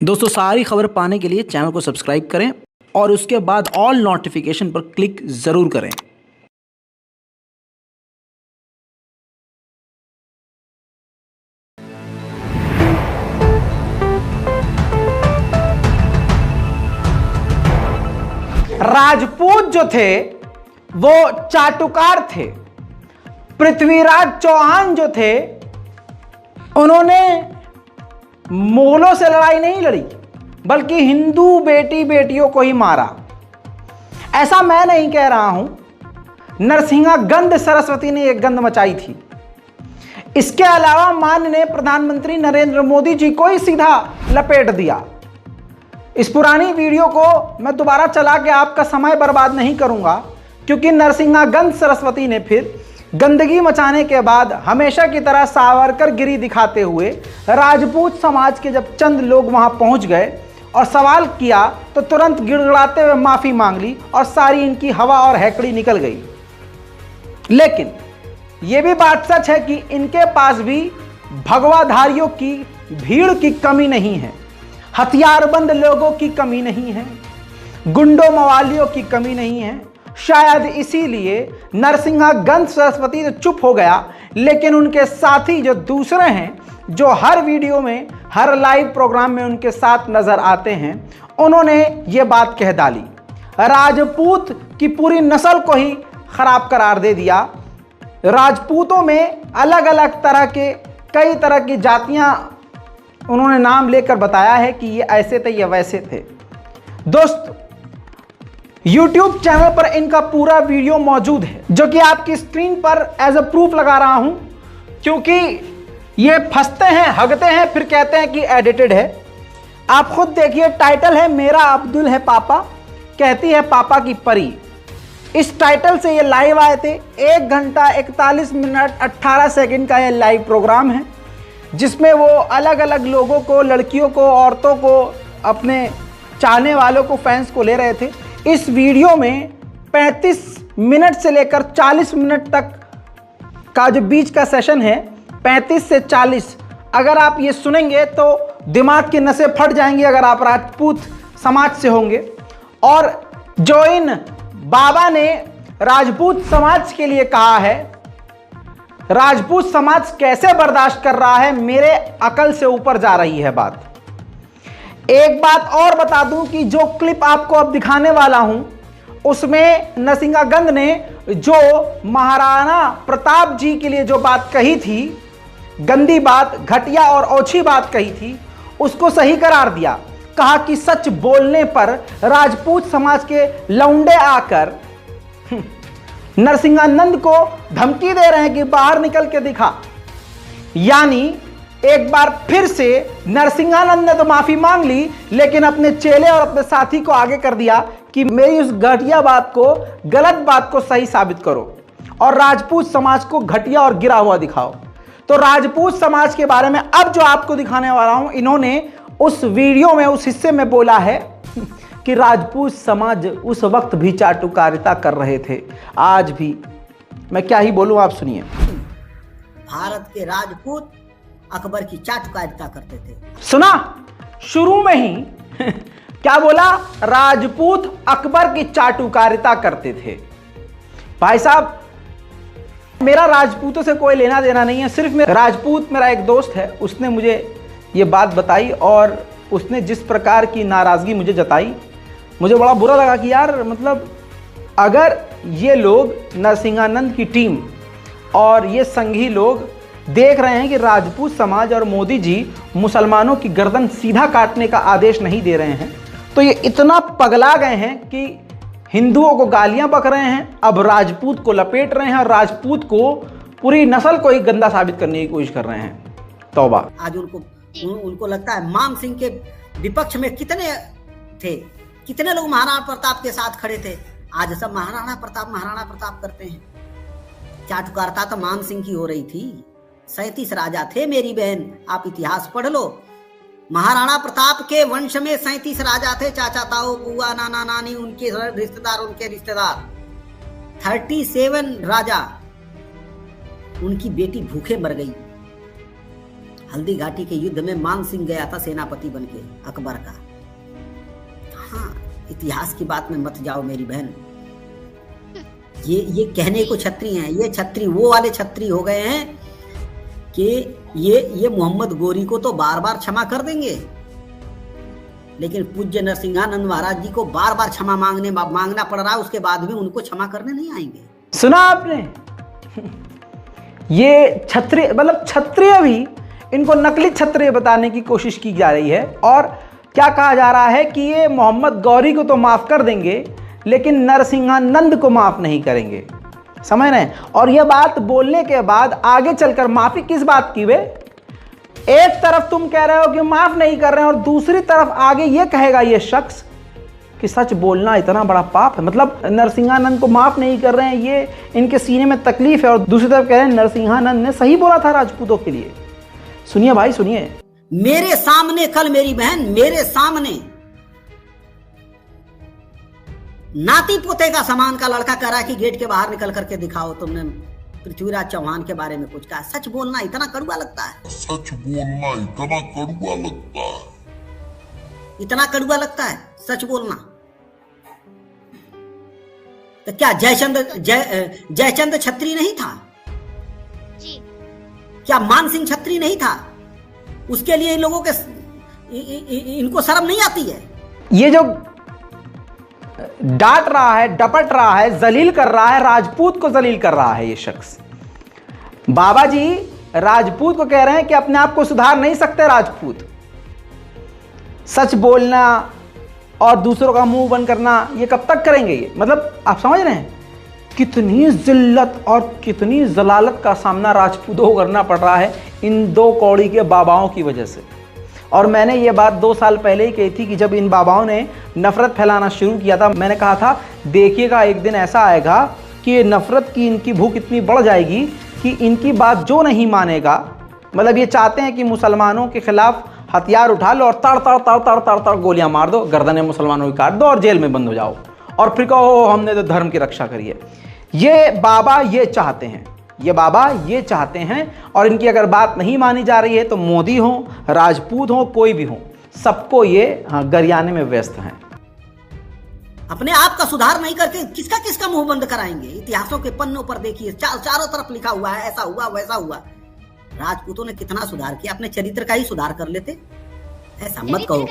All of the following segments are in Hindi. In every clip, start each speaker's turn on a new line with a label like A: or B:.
A: दोस्तों सारी खबर पाने के लिए चैनल को सब्सक्राइब करें और उसके बाद ऑल नोटिफिकेशन पर क्लिक जरूर करें।
B: राजपूत जो थे वो चाटुकार थे। पृथ्वीराज चौहान जो थे उन्होंने मुगलों से लड़ाई नहीं लड़ी बल्कि हिंदू बेटी बेटियों को ही मारा। ऐसा मैं नहीं कह रहा हूं, नरसिंहा गंध सरस्वती ने एक गंध मचाई थी। इसके अलावा माननीय प्रधानमंत्री नरेंद्र मोदी जी को ही सीधा लपेट दिया। इस पुरानी वीडियो को मैं दोबारा चला के आपका समय बर्बाद नहीं करूंगा, क्योंकि नरसिंहा गंध सरस्वती ने फिर गंदगी मचाने के बाद हमेशा की तरह सावरकर गिरी दिखाते हुए राजपूत समाज के जब चंद लोग वहां पहुंच गए और सवाल किया तो तुरंत गिड़गिड़ाते हुए माफी मांग ली और सारी इनकी हवा और हैकड़ी निकल गई। लेकिन यह भी बात सच है कि इनके पास भी भगवाधारियों की भीड़ की कमी नहीं है, हथियारबंद लोगों की कमी नहीं है, गुंडों मवालियों की कमी नहीं है। शायद इसीलिए नरसिंहा गंध सरस्वती तो चुप हो गया, लेकिन उनके साथी जो दूसरे हैं, जो हर वीडियो में हर लाइव प्रोग्राम में उनके साथ नजर आते हैं, उन्होंने ये बात कह डाली। राजपूत की पूरी नस्ल को ही खराब करार दे दिया। राजपूतों में अलग अलग तरह के कई तरह की जातियां उन्होंने नाम लेकर बताया है कि ये ऐसे थे या वैसे थे। दोस्त, YouTube चैनल पर इनका पूरा वीडियो मौजूद है, जो कि आपकी स्क्रीन पर एज अ प्रूफ लगा रहा हूं, क्योंकि ये फंसते हैं, हगते हैं, फिर कहते हैं कि एडिटेड है। आप खुद देखिए, टाइटल है मेरा अब्दुल है पापा, कहती है पापा की परी। इस टाइटल से ये लाइव आए थे। 1 घंटा 41 मिनट 18 सेकंड का ये लाइव प्रोग्राम है, जिसमें वो अलग अलग लोगों को, लड़कियों को, औरतों को, अपने चाहने वालों को, फैंस को ले रहे थे। इस वीडियो में 35 मिनट से लेकर 40 मिनट तक का जो बीच का सेशन है, 35 से 40, अगर आप ये सुनेंगे तो दिमाग की नसें फट जाएंगी अगर आप राजपूत समाज से होंगे। और जो इन बाबा ने राजपूत समाज के लिए कहा है, राजपूत समाज कैसे बर्दाश्त कर रहा है, मेरे अकल से ऊपर जा रही है बात। एक बात और बता दूं कि जो क्लिप आपको अब दिखाने वाला हूं, उसमें नरसिंहा गंध ने जो महाराणा प्रताप जी के लिए जो बात कही थी, गंदी बात, घटिया और ओछी बात कही थी, उसको सही करार दिया। कहा कि सच बोलने पर राजपूत समाज के लौंडे आकर नरसिंहानंद को धमकी दे रहे हैं कि बाहर निकल के दिखा। यानी एक बार फिर से नरसिंहानंद ने तो माफी मांग ली, लेकिन अपने चेले और अपने साथी को आगे कर दिया कि मेरी उस घटिया बात को, गलत बात को सही साबित करो और राजपूत समाज को घटिया और गिरा हुआ दिखाओ। तो राजपूत समाज के बारे में अब जो आपको दिखाने वाला हूं, इन्होंने उस वीडियो में, उस हिस्से में बोला है कि राजपूत समाज उस वक्त भी चाटुकारिता कर रहे थे, आज भी। मैं क्या ही बोलूं, आप सुनिए।
C: भारत के राजपूत अकबर की चाटुकारिता करते थे।
B: सुना शुरू में ही क्या बोला? राजपूत अकबर की चाटुकारिता करते थे। भाई साहब, मेरा राजपूतों से कोई लेना देना नहीं है। सिर्फ राजपूत मेरा एक दोस्त है, उसने मुझे ये बात बताई और उसने जिस प्रकार की नाराजगी मुझे जताई, मुझे बड़ा बुरा लगा कि यार, मतलब अगर ये लोग, नरसिंहानंद की टीम और ये संघी लोग देख रहे हैं कि राजपूत समाज और मोदी जी मुसलमानों की गर्दन सीधा काटने का आदेश नहीं दे रहे हैं, तो ये इतना पगला गए हैं कि हिंदुओं को गालियां बक रहे हैं, अब राजपूत को लपेट रहे हैं और राजपूत को, पूरी नस्ल को ही गंदा साबित करने की कोशिश कर रहे हैं। तौबा।
C: आज उनको लगता है मान सिंह के विपक्ष में कितने थे, कितने लोग महाराणा प्रताप के साथ खड़े थे। आज सब महाराणा प्रताप करते हैं। चाटुकारिता तो मान सिंह की हो रही थी। 37 राजा थे मेरी बहन, आप इतिहास पढ़ लो। महाराणा प्रताप के वंश में 37 राजा थे, चाचा ताऊ, बुआ, नाना नानी, उनके रिश्तेदार 37 राजा। उनकी बेटी भूखे मर गई हल्दी घाटी के युद्ध में मान सिंह गया था सेनापति बनके अकबर का। हाँ, इतिहास की बात में मत जाओ मेरी बहन। ये कहने को छत्री हैं, ये छत्री वो वाले छत्री हो गए हैं कि ये मोहम्मद गोरी को तो बार बार क्षमा कर देंगे, लेकिन पूज्य नरसिंहानंद महाराज जी को बार बार क्षमा मांगना पड़ रहा है, उसके बाद भी उनको क्षमा करने नहीं आएंगे।
B: सुना आपने? ये क्षत्रिय मतलब क्षत्रिय भी, इनको नकली क्षत्रिय बताने की कोशिश की जा रही है। और क्या कहा जा रहा है कि ये मोहम्मद गौरी को तो माफ कर देंगे लेकिन नरसिंहानंद को माफ नहीं करेंगे। समझ रहे हैं? और यह बात बोलने के बाद आगे चलकर माफी किस बात की? वे एक तरफ तुम कह रहे हो कि माफ नहीं कर रहे हैं और दूसरी तरफ आगे ये कहेगा ये शख्स कि सच बोलना इतना बड़ा पाप है। मतलब नरसिंहानंद को माफ नहीं कर रहे हैं, ये इनके सीने में तकलीफ है, और दूसरी तरफ कह रहे हैं नरसिंहानंद ने सही बोला था राजपूतों के लिए। सुनिए भाई सुनिए,
C: मेरे सामने कल मेरी बहन, मेरे सामने नाती पोते का समान का लड़का कह रहा है कि गेट के बाहर निकल करके दिखाओ तुमने पृथ्वीराज चौहान के बारे में कुछ कहा। सच बोलना इतना कड़वा लगता है,
D: सच बोलना इतना कड़वा लगता है,
C: इतना कड़वा लगता है सच बोलना। तो क्या जयचंद छत्री नहीं था
E: जी?
C: क्या मान सिंह छत्री नहीं था? उसके लिए इन लोगों के इनको शर्म नहीं आती है?
B: ये जो डांट रहा है, डपट रहा है, जलील कर रहा है, राजपूत को जलील कर रहा है ये शख्स। बाबा जी राजपूत को कह रहे हैं कि अपने आप को सुधार नहीं सकते राजपूत। सच बोलना और दूसरों का मुंह बंद करना ये कब तक करेंगे? ये मतलब आप समझ रहे हैं कितनी जिल्लत और कितनी जलालत का सामना राजपूतों को करना पड़ रहा है इन दो कौड़ी के बाबाओं की वजह से। और मैंने ये बात 2 साल पहले ही कही थी कि जब इन बाबाओं ने नफरत फैलाना शुरू किया था, मैंने कहा था देखिएगा एक दिन ऐसा आएगा कि ये नफरत की इनकी भूख इतनी बढ़ जाएगी कि इनकी बात जो नहीं मानेगा, मतलब ये चाहते हैं कि मुसलमानों के खिलाफ हथियार उठा लो और तड़ तड़ तड़ तड़ तड़ तड़ गोलियां मार दो, गर्दनें मुसलमानों की काट दो और जेल में बंद हो जाओ, और फिर कहो हमने तो धर्म की रक्षा करी है। ये बाबा ये चाहते हैं, ये बाबा ये चाहते हैं। और इनकी अगर बात नहीं मानी जा रही है तो मोदी हो, राजपूत हो, कोई भी हो, सबको ये गरियाने में व्यस्त हैं।
C: अपने आप का सुधार नहीं करके किसका किसका मुंह बंद कराएंगे? इतिहासों के पन्नों पर देखिए, चारों तरफ लिखा हुआ है ऐसा हुआ वैसा हुआ। राजपूतों ने कितना सुधार किया, अपने चरित्र का ही सुधार कर लेते। ऐसा मत कहो।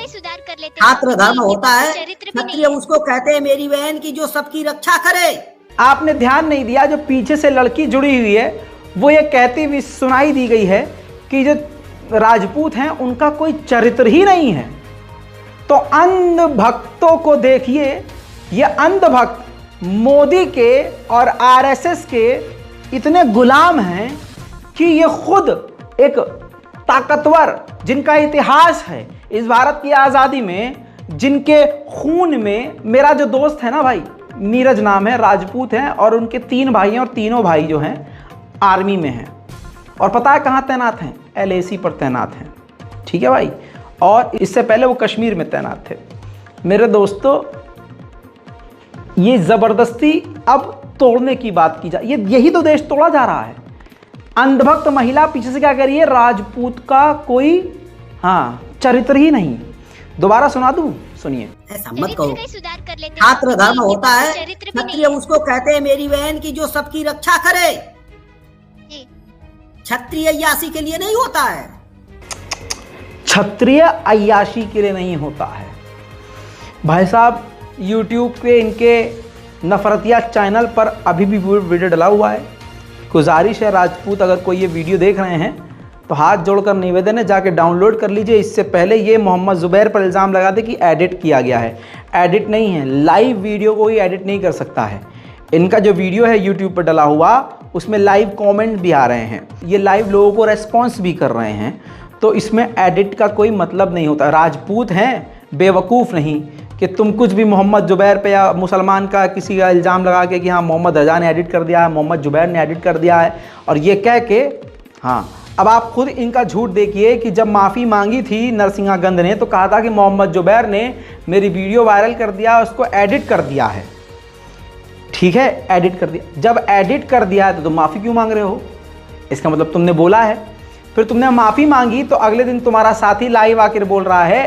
C: छात्र धर्म होता है, क्षत्रिय उसको कहते हैं मेरी बहन की जो सबकी रक्षा करे।
B: आपने ध्यान नहीं दिया, जो पीछे से लड़की जुड़ी हुई है वो ये कहती हुई सुनाई दी गई है कि जो राजपूत हैं उनका कोई चरित्र ही नहीं है। तो अंध भक्तों को देखिए, ये अंध भक्त मोदी के और आरएसएस के इतने गुलाम हैं कि ये खुद एक ताकतवर, जिनका इतिहास है इस भारत की आज़ादी में, जिनके खून में, मेरा जो दोस्त है ना भाई नीरज नाम है, राजपूत हैं और उनके 3 भाई हैं और तीनों भाई जो हैं आर्मी में हैं। और पता है कहाँ तैनात हैं? LAC पर तैनात हैं। ठीक है भाई, और इससे पहले वो कश्मीर में तैनात थे। मेरे दोस्तों ये ज़बरदस्ती अब तोड़ने की बात की जाए, यही तो देश तोड़ा जा रहा है। अंधभक्त महिला पीछे से क्या करिए, राजपूत का कोई चरित्र ही नहीं। दोबारा सुना दूं, सुनिए।
C: ऐसा मत कहो। छात्र धर्म होता है, क्षत्रिय उसको कहते हैं मेरी बहन की जो सबकी रक्षा करे। क्षत्रिय अय्याशी के लिए नहीं होता है,
B: क्षत्रिय अय्याशी के लिए नहीं होता है। भाई साहब YouTube पे इनके नफरतिया चैनल पर अभी भी वीडियो डला हुआ है। गुजारिश है राजपूत अगर कोई ये वीडियो देख रहे हैं तो हाथ जोड़कर निवेदन है जाके डाउनलोड कर लीजिए। इससे पहले ये मोहम्मद जुबैर पर इल्ज़ाम लगा दे कि एडिट किया गया है। एडिट नहीं है, लाइव वीडियो को ही एडिट नहीं कर सकता है। इनका जो वीडियो है YouTube पर डला हुआ उसमें लाइव कमेंट भी आ रहे हैं, ये लाइव लोगों को रेस्पॉन्स भी कर रहे हैं, तो इसमें एडिट का कोई मतलब नहीं होता। राजपूत हैं, बेवकूफ़ नहीं कि तुम कुछ भी मोहम्मद जुबैर पे या मुसलमान का किसी का इल्ज़ाम लगा के कि हाँ मोहम्मद रजा ने एडिट कर दिया है, मोहम्मद जुबैर ने एडिट कर दिया है, और ये कह के अब आप खुद इनका झूठ देखिए कि जब माफ़ी मांगी थी नरसिंहागंध ने तो कहा था कि मोहम्मद जुबैर ने मेरी वीडियो वायरल कर दिया, उसको एडिट कर दिया है। ठीक है, एडिट कर दिया। जब एडिट कर दिया है तो तुम माफ़ी क्यों मांग रहे हो? इसका मतलब तुमने बोला है फिर तुमने माफी मांगी तो अगले दिन तुम्हारा साथी लाइव आकर बोल रहा है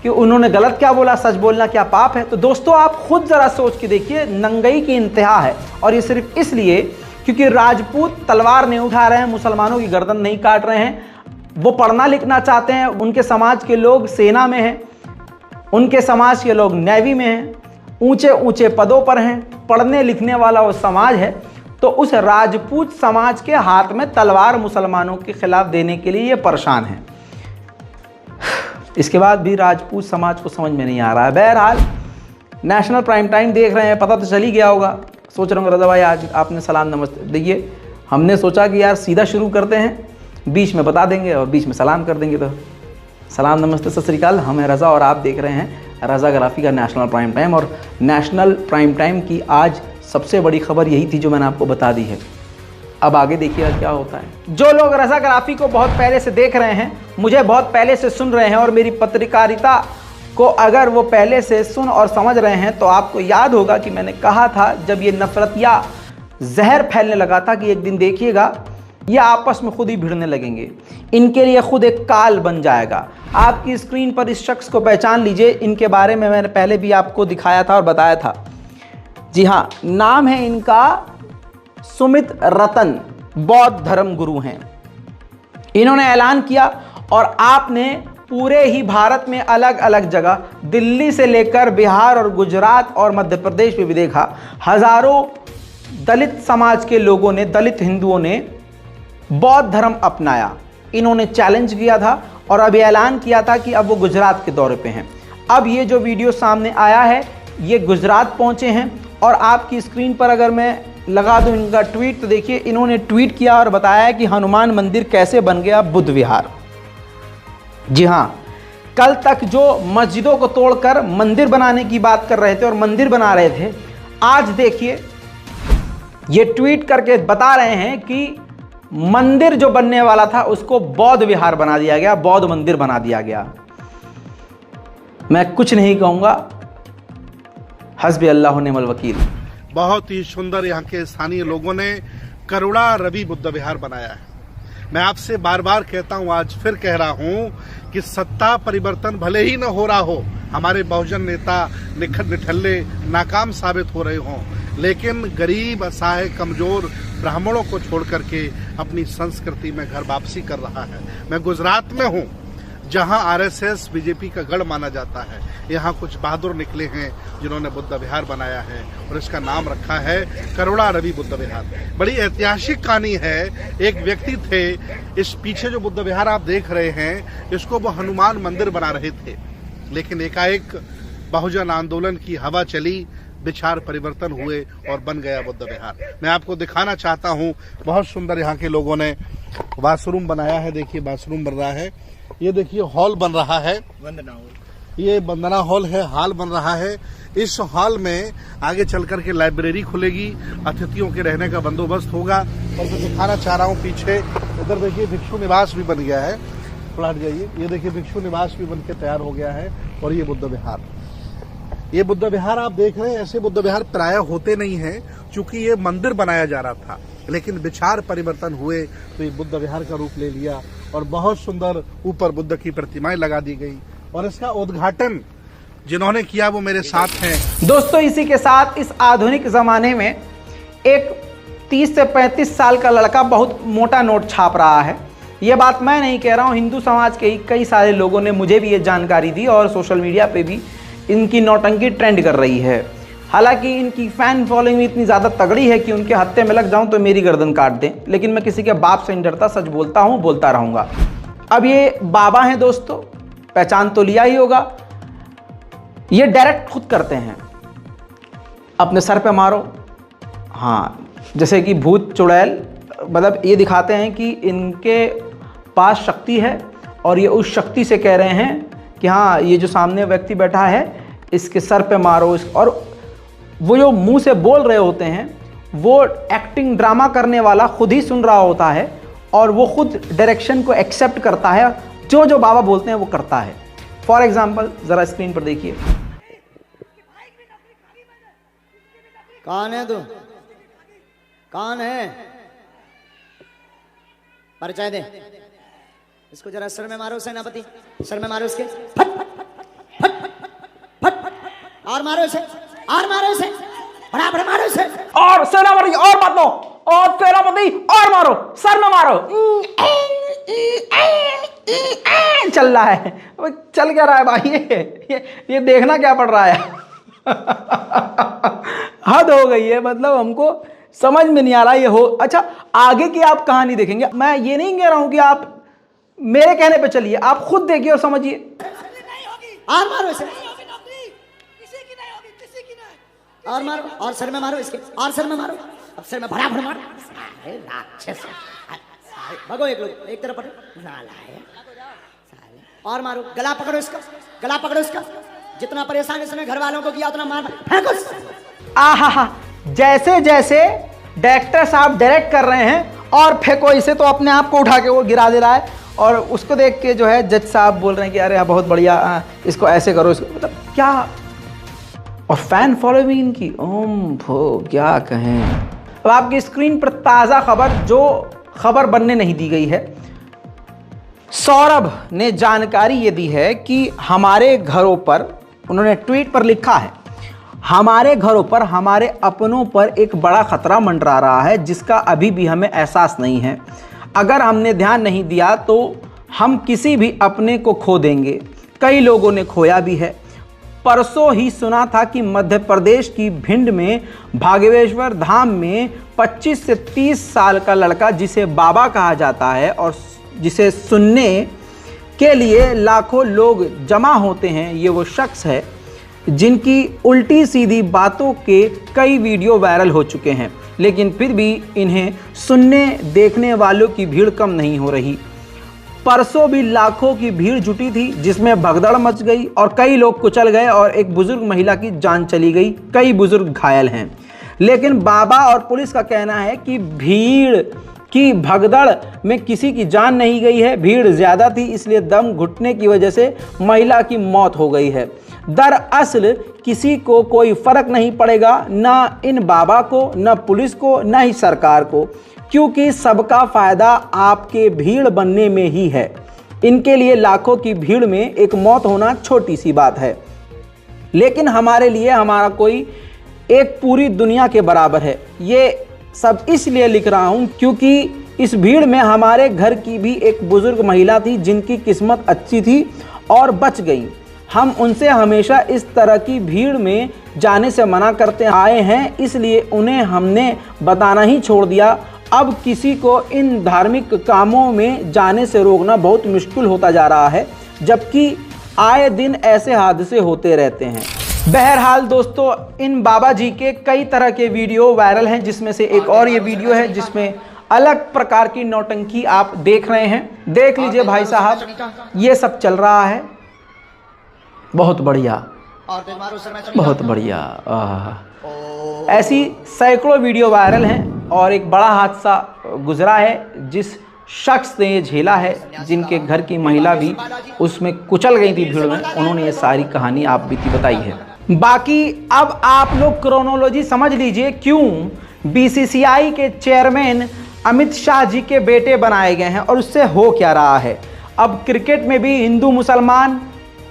B: कि उन्होंने गलत क्या बोला, सच बोलना क्या पाप है। तो दोस्तों आप खुद जरा सोच के देखिए, नंगई की इंतहा है। और ये सिर्फ इसलिए क्योंकि राजपूत तलवार नहीं उठा रहे हैं, मुसलमानों की गर्दन नहीं काट रहे हैं, वो पढ़ना लिखना चाहते हैं। उनके समाज के लोग सेना में हैं, उनके समाज के लोग नेवी में हैं, ऊंचे ऊंचे पदों पर हैं, पढ़ने लिखने वाला वो समाज है। तो उस राजपूत समाज के हाथ में तलवार मुसलमानों के खिलाफ देने के लिए ये परेशान है। इसके बाद भी राजपूत समाज को समझ में नहीं आ रहा है। बहरहाल नेशनल प्राइम टाइम देख रहे हैं, पता तो चल ही गया होगा। सोच रहा हूँ रजा भाई आज आपने सलाम नमस्ते, देखिए हमने सोचा कि यार सीधा शुरू करते हैं, बीच में बता देंगे और बीच में सलाम कर देंगे। तो सलाम नमस्ते सत श्री अकाल, हम हैं रज़ा और आप देख रहे हैं रज़ाग्राफी का नेशनल प्राइम टाइम। और नेशनल प्राइम टाइम की आज सबसे बड़ी खबर यही थी जो मैंने आपको बता दी है। अब आगे देखिएगा क्या होता है। जो लोग रज़ाग्राफी को बहुत पहले से देख रहे हैं, मुझे बहुत पहले से सुन रहे हैं और मेरी पत्रकारिता को अगर वो पहले से सुन और समझ रहे हैं तो आपको याद होगा कि मैंने कहा था जब ये नफरत या जहर फैलने लगा था कि एक दिन देखिएगा ये आपस में खुद ही भिड़ने लगेंगे, इनके लिए खुद एक काल बन जाएगा। आपकी स्क्रीन पर इस शख्स को पहचान लीजिए, इनके बारे में मैंने पहले भी आपको दिखाया था और बताया था। जी हाँ, नाम है इनका सुमित रतन, बौद्ध धर्म गुरु हैं। इन्होंने ऐलान किया और आपने पूरे ही भारत में अलग अलग जगह, दिल्ली से लेकर बिहार और गुजरात और मध्य प्रदेश में भी देखा, हजारों दलित समाज के लोगों ने, दलित हिंदुओं ने बौद्ध धर्म अपनाया। इन्होंने चैलेंज किया था और अभी ऐलान किया था कि अब वो गुजरात के दौरे पे हैं। अब ये जो वीडियो सामने आया है ये गुजरात पहुंचे हैं और आपकी स्क्रीन पर अगर मैं लगा दूं इनका ट्वीट तो देखिए, इन्होंने ट्वीट किया और बताया कि हनुमान मंदिर कैसे बन गया बुद्ध विहार। जी हाँ, कल तक जो मस्जिदों को तोड़कर मंदिर बनाने की बात कर रहे थे और मंदिर बना रहे थे, आज देखिए ये ट्वीट करके बता रहे हैं कि मंदिर जो बनने वाला था उसको बौद्ध विहार बना दिया गया, बौद्ध मंदिर बना दिया गया। मैं कुछ नहीं कहूंगा, हस्बी अल्लाह निअमल वकील।
F: बहुत ही सुंदर यहाँ के स्थानीय लोगों ने करुणा रवि बुद्ध विहार बनाया है। मैं आपसे बार बार कहता हूँ, आज फिर कह रहा हूँ कि सत्ता परिवर्तन भले ही न हो रहा हो, हमारे बहुजन नेता निठल्ले नाकाम साबित हो रहे हों, लेकिन गरीब, असहाय, कमजोर ब्राह्मणों को छोड़ करके अपनी संस्कृति में घर वापसी कर रहा है। मैं गुजरात में हूँ जहां आरएसएस बीजेपी का गढ़ माना जाता है। यहाँ कुछ बहादुर निकले हैं जिन्होंने बुद्ध विहार बनाया है और इसका नाम रखा है करुणा रवि बुद्ध विहार। बड़ी ऐतिहासिक कहानी है। एक व्यक्ति थे, इस पीछे जो बुद्ध विहार आप देख रहे हैं इसको वो हनुमान मंदिर बना रहे थे, लेकिन एकाएक बहुजन आंदोलन की हवा चली, विचार परिवर्तन हुए और बन गया बुद्ध विहार। मैं आपको दिखाना चाहता हूँ, बहुत सुंदर यहाँ के लोगों ने वाशरूम बनाया है। देखिए वाशरूम बन रहा है, ये देखिए हॉल बन रहा है, ये वंदना हॉल है, हॉल बन रहा है। इस हॉल में आगे चल करके लाइब्रेरी खुलेगी, अतिथियों के रहने का बंदोबस्त होगा। और मैं दिखाना चाह रहा हूँ पीछे, इधर देखिए भिक्षु निवास भी बन गया है। थोड़ा हट जाइए, ये देखिए भिक्षु निवास भी बन के तैयार हो गया है। और ये बुद्ध विहार, ये बुद्ध विहार आप देख रहे हैं, ऐसे बुद्ध विहार प्रायः होते नहीं हैं, चूंकि ये मंदिर बनाया जा रहा था, लेकिन विचार परिवर्तन हुए तो ये बुद्ध विहार का रूप ले लिया और बहुत सुंदर ऊपर बुद्ध की प्रतिमाएं लगा दी गई। और इसका उद्घाटन जिन्होंने किया वो मेरे साथ हैं।
B: दोस्तों इसी के साथ इस आधुनिक जमाने में एक 30 से 35 साल का लड़का बहुत मोटा नोट छाप रहा है। ये बात मैं नहीं कह रहा हूँ, हिंदू समाज के कई सारे लोगों ने मुझे भी ये जानकारी दी और सोशल मीडिया पे भी इनकी नौटंकी ट्रेंड कर रही है। हालांकि इनकी फैन फॉलोइंग इतनी ज़्यादा तगड़ी है कि उनके हत्थे में लग जाऊं तो मेरी गर्दन काट दें, लेकिन मैं किसी के बाप से नहीं डरता, सच बोलता हूं, बोलता रहूंगा। अब ये बाबा हैं दोस्तों, पहचान तो लिया ही होगा। ये डायरेक्ट खुद करते हैं, अपने सर पे मारो, हाँ, जैसे कि भूत चुड़ैल, मतलब ये दिखाते हैं कि इनके पास शक्ति है और ये उस शक्ति से कह रहे हैं कि हाँ ये जो सामने व्यक्ति बैठा है इसके सर पे मारो। और वो जो मुंह से बोल रहे होते हैं वो एक्टिंग ड्रामा करने वाला खुद ही सुन रहा होता है और वो खुद डायरेक्शन को एक्सेप्ट करता है, जो जो बाबा बोलते हैं वो करता है। फॉर एग्जाम्पल ज़रा स्क्रीन पर देखिए।
C: कौन है तू? कौन है? परिचय दे।
G: इसको जरा सर में मारो सेनापति, सर में मारो इसके, फट फट फट फट, और मारो इसे, और मारो इसे, बड़ा मारो इसे,
B: और सेनापति और मत दो, और सेनापति और मारो, सर में मारो। चल रहा है, चल क्या रहा है भाई? ये देखना क्या पड़ रहा है? हद हो गई है, मतलब हमको समझ में नहीं आ रहा ये हो। अच्छा, आगे की आप कहानी देखेंगे, मैं ये नहीं कह रहा हूं कि आप मेरे कहने पे चलिए, आप खुद देखिए और समझिए।
G: और मारो इसे, और मारो, और सर में मारो इसके, और सर में मारो, अब सर में भड़ा भड़ मारो। राक्षस, भगो एक लोग एक तरफ पकड़ो, और मारो, गला पकड़ो इसका, गला पकड़ो इसका, जितना परेशान इसने घर वालों को किया उतना मार फेंको।
B: आहा, जैसे जैसे डायरेक्टर साहब डायरेक्ट कर रहे हैं और फेंको इसे, तो अपने आप को उठा के वो गिरा दे रहा है, और उसको देख के जो है जज साहब बोल रहे हैं कि अरे बहुत बढ़िया, इसको ऐसे करो, इसको, मतलब क्या। और फैन फॉलोइंग इनकी, ओम भो क्या कहें। अब आपकी स्क्रीन पर ताज़ा खबर, जो खबर बनने नहीं दी गई है, सौरभ ने जानकारी ये दी है कि हमारे घरों पर, उन्होंने ट्वीट पर लिखा है, हमारे घरों पर, हमारे अपनों पर एक बड़ा खतरा मंडरा रहा है जिसका अभी भी हमें एहसास नहीं है। अगर हमने ध्यान नहीं दिया तो हम किसी भी अपने को खो देंगे। कई लोगों ने खोया भी है। परसों ही सुना था कि मध्य प्रदेश की भिंड में भागेश्वर धाम में 25 से 30 साल का लड़का, जिसे बाबा कहा जाता है और जिसे सुनने के लिए लाखों लोग जमा होते हैं, ये वो शख्स है जिनकी उल्टी सीधी बातों के कई वीडियो वायरल हो चुके हैं, लेकिन फिर भी इन्हें सुनने देखने वालों की भीड़ कम नहीं हो रही। परसों भी लाखों की भीड़ जुटी थी जिसमें भगदड़ मच गई और कई लोग कुचल गए और एक बुजुर्ग महिला की जान चली गई, कई बुजुर्ग घायल हैं। लेकिन बाबा और पुलिस का कहना है कि भीड़ की भगदड़ में किसी की जान नहीं गई है, भीड़ ज़्यादा थी इसलिए दम घुटने की वजह से महिला की मौत हो गई है। दरअसल किसी को कोई फर्क नहीं पड़ेगा, ना इन बाबा को, ना पुलिस को, ना ही सरकार को, क्योंकि सबका फ़ायदा आपके भीड़ बनने में ही है। इनके लिए लाखों की भीड़ में एक मौत होना छोटी सी बात है, लेकिन हमारे लिए हमारा कोई एक पूरी दुनिया के बराबर है। ये सब इसलिए लिख रहा हूँ क्योंकि इस भीड़ में हमारे घर की भी एक बुजुर्ग महिला थी जिनकी किस्मत अच्छी थी और बच गई। हम उनसे हमेशा इस तरह की भीड़ में जाने से मना करते आए हैं, इसलिए उन्हें हमने बताना ही छोड़ दिया। अब किसी को इन धार्मिक कामों में जाने से रोकना बहुत मुश्किल होता जा रहा है, जबकि आए दिन ऐसे हादसे होते रहते हैं। बहरहाल दोस्तों, इन बाबा जी के कई तरह के वीडियो वायरल हैं, जिसमें से एक और ये वीडियो है जिसमें अलग प्रकार की नौटंकी आप देख रहे हैं। देख लीजिए भाई साहब, ये सब चल रहा है। बहुत बढ़िया, बहुत बढ़िया। ऐसी सैकड़ों वीडियो वायरल हैं और एक बड़ा हादसा गुजरा है जिस शख्स ने ये झेला है, जिनके घर की महिला भी उसमें कुचल गई थी भीड़ में, उन्होंने ये सारी कहानी आप बीती बताई है। बाकी अब आप लोग क्रोनोलॉजी समझ लीजिए क्यों बीसीसीआई के चेयरमैन अमित शाह जी के बेटे बनाए गए हैं और उससे हो क्या रहा है। अब क्रिकेट में भी हिंदू मुसलमान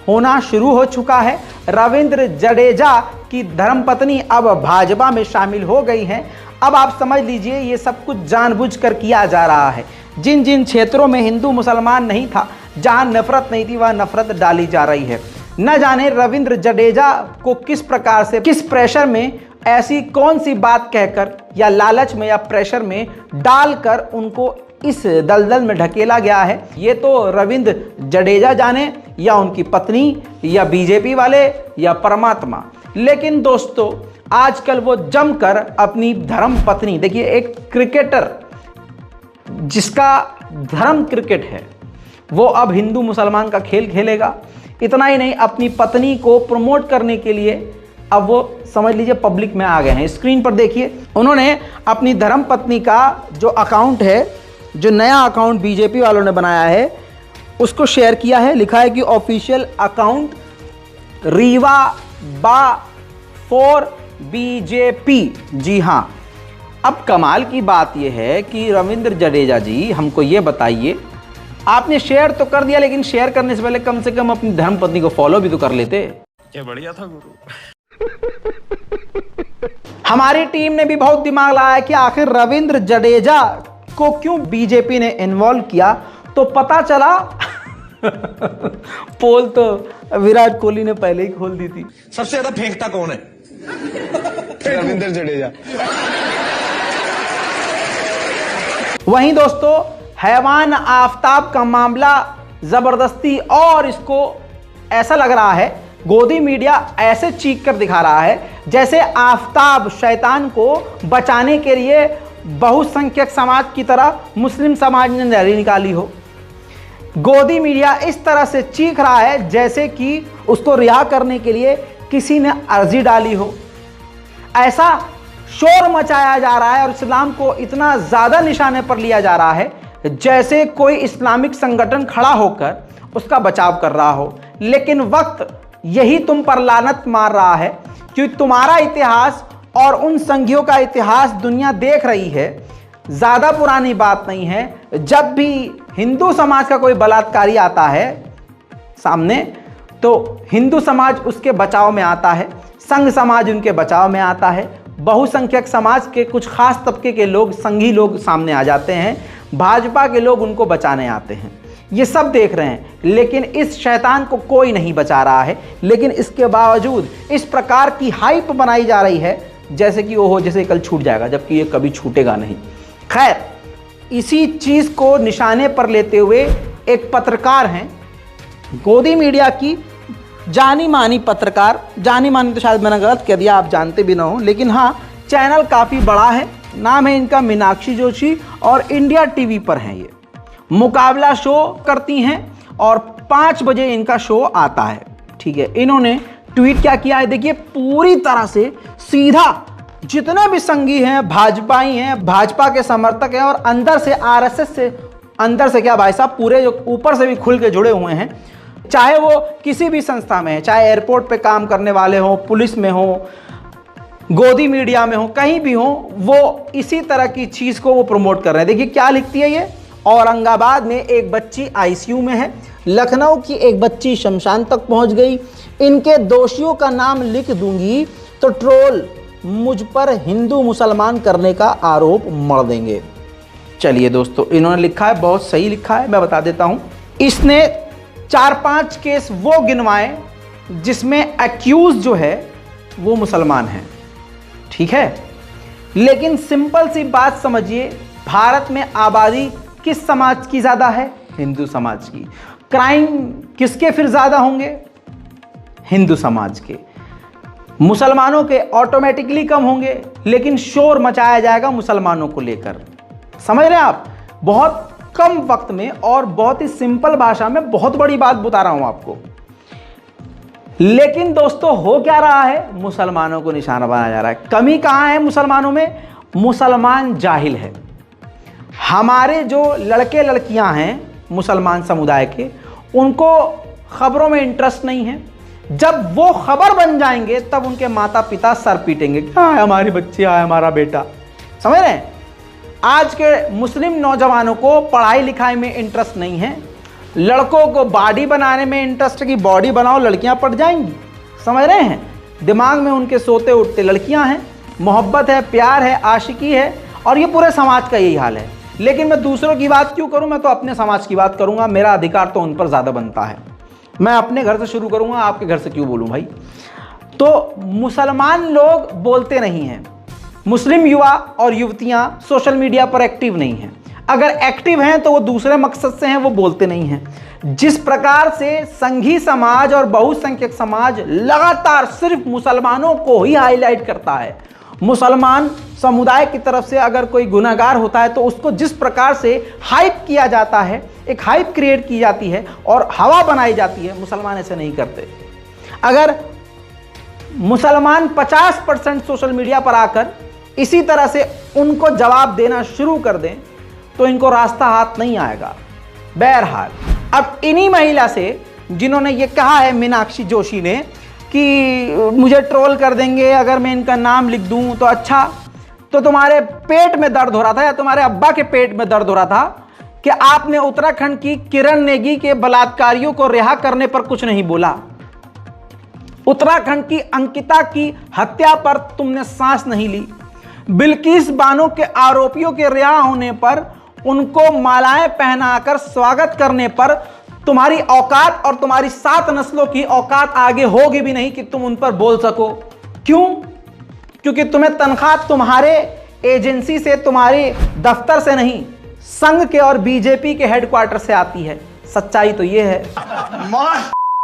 B: होना शुरू हो चुका है। रविंद्र जडेजा की धर्मपत्नी अब भाजपा में शामिल हो गई हैं। अब आप समझ लीजिए ये सब कुछ जानबूझकर किया जा रहा है। जिन जिन क्षेत्रों में हिंदू मुसलमान नहीं था, जहां नफरत नहीं थी, वहां नफरत डाली जा रही है। न जाने रविंद्र जडेजा को किस प्रकार से, किस प्रेशर में, ऐसी कौन सी बात कहकर या लालच में या प्रेशर में डालकर उनको इस दलदल में ढकेला गया है। ये तो रविंद्र जडेजा जाने, या उनकी पत्नी, या बीजेपी वाले, या परमात्मा। लेकिन दोस्तों, आजकल वो जमकर अपनी धर्म पत्नी, देखिए एक क्रिकेटर जिसका धर्म क्रिकेट है, वो अब हिंदू मुसलमान का खेल खेलेगा। इतना ही नहीं, अपनी पत्नी को प्रमोट करने के लिए अब वो समझ लीजिए पब्लिक में आ गए हैं। स्क्रीन पर देखिए, उन्होंने अपनी धर्म पत्नी का जो अकाउंट है, जो नया अकाउंट बीजेपी वालों ने बनाया है, उसको शेयर किया है। लिखा है कि ऑफिशियल अकाउंट रीवा बा फॉर बीजेपी। जी हाँ, अब कमाल की बात यह है कि रविंद्र जडेजा जी, हमको ये बताइए आपने शेयर तो कर दिया, लेकिन शेयर करने से पहले कम से कम अपनी धर्मपत्नी को फॉलो भी तो कर लेते।
H: क्या बढ़िया था गुरु।
B: हमारी टीम ने भी बहुत दिमाग लगाया कि आखिर रविंद्र जडेजा को क्यों बीजेपी ने इन्वॉल्व किया, तो पता चला पोल तो विराट कोहली ने पहले ही खोल दी थी।
I: सबसे ज्यादा फेंकता कौन है? रविंद्र जडेजा।
B: वहीं दोस्तों हैवान आफताब का मामला जबरदस्ती, और इसको ऐसा लग रहा है गोदी मीडिया ऐसे चीख कर दिखा रहा है जैसे आफताब शैतान को बचाने के लिए बहुसंख्यक समाज की तरह मुस्लिम समाज ने रैली निकाली हो। गोदी मीडिया इस तरह से चीख रहा है जैसे कि उसको रिहा करने के लिए किसी ने अर्जी डाली हो। ऐसा शोर मचाया जा रहा है और इस्लाम को इतना ज़्यादा निशाने पर लिया जा रहा है जैसे कोई इस्लामिक संगठन खड़ा होकर उसका बचाव कर रहा हो। लेकिन वक्त यही तुम पर लानत मार रहा है क्योंकि तुम्हारा इतिहास और उन संघियों का इतिहास दुनिया देख रही है। ज़्यादा पुरानी बात नहीं है, जब भी हिंदू समाज का कोई बलात्कारी आता है सामने तो हिंदू समाज उसके बचाव में आता है, संघ समाज उनके बचाव में आता है, बहुसंख्यक समाज के कुछ खास तबके के लोग, संघी लोग सामने आ जाते हैं, भाजपा के लोग उनको बचाने आते हैं। ये सब देख रहे हैं, लेकिन इस शैतान को कोई नहीं बचा रहा है। लेकिन इसके बावजूद इस प्रकार की हाइप बनाई जा रही है जैसे कि ओहो जैसे कल छूट जाएगा, जबकि ये कभी छूटेगा नहीं। खैर, इसी चीज़ को निशाने पर लेते हुए एक पत्रकार हैं, गोदी मीडिया की जानी मानी पत्रकार, जानी मानी तो शायद मैंने गलत कह दिया, आप जानते भी ना हो, लेकिन हाँ चैनल काफ़ी बड़ा है, नाम है इनका मीनाक्षी जोशी और इंडिया टीवी पर हैं ये। मुकाबला शो करती हैं और 5 बजे इनका शो आता है, ठीक है। इन्होंने ट्वीट क्या किया है देखिए, पूरी तरह से सीधा जितने भी संघी हैं, भाजपाई हैं, भाजपा के समर्थक हैं और अंदर से आरएसएस से, अंदर से क्या भाई साहब, पूरे जो ऊपर से भी खुल के जुड़े हुए हैं, चाहे वो किसी भी संस्था में है, चाहे एयरपोर्ट पे काम करने वाले हों, पुलिस में हो, गोदी मीडिया में हो, कहीं भी हो, वो इसी तरह की चीज़ को वो प्रमोट कर रहे हैं। देखिए क्या लिखती है ये, औरंगाबाद में एक बच्ची आईसीयू में है, लखनऊ की एक बच्ची शमशान तक पहुंच गई, इनके दोषियों का नाम लिख दूंगी तो ट्रोल मुझ पर हिंदू मुसलमान करने का आरोप मढ़ देंगे। चलिए दोस्तों, इन्होंने लिखा है, बहुत सही लिखा है, मैं बता देता हूं। इसने 4-5 केस वो गिनवाए जिसमें एक्यूज जो है वो मुसलमान हैं, ठीक है। लेकिन सिंपल सी बात समझिए, भारत में आबादी किस समाज की ज़्यादा है? हिंदू समाज की। क्राइम किसके फिर ज़्यादा होंगे? हिंदू समाज के। मुसलमानों के ऑटोमेटिकली कम होंगे, लेकिन शोर मचाया जाएगा मुसलमानों को लेकर। समझ रहे हैं आप? बहुत कम वक्त में और बहुत ही सिंपल भाषा में बहुत बड़ी बात बता रहा हूं आपको। लेकिन दोस्तों हो क्या रहा है? मुसलमानों को निशाना बनाया जा रहा है। कमी कहां है मुसलमानों में? मुसलमान जाहिल है। हमारे जो लड़के लड़कियां हैं मुसलमान समुदाय के, उनको खबरों में इंटरेस्ट नहीं है। जब वो खबर बन जाएंगे तब उनके माता पिता सर पीटेंगे, क्या है हमारी बच्ची, है हमारा बेटा। समझ रहे हैं? आज के मुस्लिम नौजवानों को पढ़ाई लिखाई में इंटरेस्ट नहीं है, लड़कों को बॉडी बनाने में इंटरेस्ट है कि बॉडी बनाओ लड़कियां पट जाएंगी। समझ रहे हैं? दिमाग में उनके सोते उठते लड़कियां हैं, मोहब्बत है, प्यार है, आशिकी है, और ये पूरे समाज का यही हाल है। लेकिन मैं दूसरों की बात क्यों करूं, मैं तो अपने समाज की बात करूंगा, मेरा अधिकार तो उन पर ज़्यादा बनता है। मैं अपने घर से शुरू करूंगा, आपके घर से क्यों बोलूं भाई। तो मुसलमान लोग बोलते नहीं हैं, मुस्लिम युवा और युवतियां सोशल मीडिया पर एक्टिव नहीं हैं। अगर एक्टिव हैं तो वो दूसरे मकसद से हैं, वो बोलते नहीं हैं। जिस प्रकार से संघी समाज और बहुसंख्यक समाज लगातार सिर्फ मुसलमानों को ही हाईलाइट करता है, मुसलमान समुदाय की तरफ से अगर कोई गुनाहगार होता है तो उसको जिस प्रकार से हाइप किया जाता है, एक हाइप क्रिएट की जाती है और हवा बनाई जाती है, मुसलमान ऐसे नहीं करते। अगर मुसलमान 50% सोशल मीडिया पर आकर इसी तरह से उनको जवाब देना शुरू कर दें तो इनको रास्ता हाथ नहीं आएगा। बहरहाल, अब इन्हीं महिला से जिन्होंने ये कहा है, मीनाक्षी जोशी ने, कि मुझे ट्रोल कर देंगे अगर मैं इनका नाम लिख दूं तो अच्छा, तो तुम्हारे पेट में दर्द हो रहा था या तुम्हारे अब्बा के पेट में दर्द हो रहा था कि आपने उत्तराखंड की किरण नेगी के बलात्कारियों को रिहा करने पर कुछ नहीं बोला। उत्तराखंड की अंकिता की हत्या पर तुमने सांस नहीं ली। बिल्किस बानो के आरोपियों के रिहा होने पर उनको मालाएं पहनाकर स्वागत करने पर तुम्हारी औकात और तुम्हारी 7 नस्लों की औकात आगे होगी भी नहीं कि तुम उन पर बोल सको। क्यों? क्योंकि तुम्हें तनख्वाह तुम्हारे एजेंसी से, तुम्हारे दफ्तर से नहीं, संघ के और बीजेपी के हेडक्वार्टर से आती है। सच्चाई तो ये है।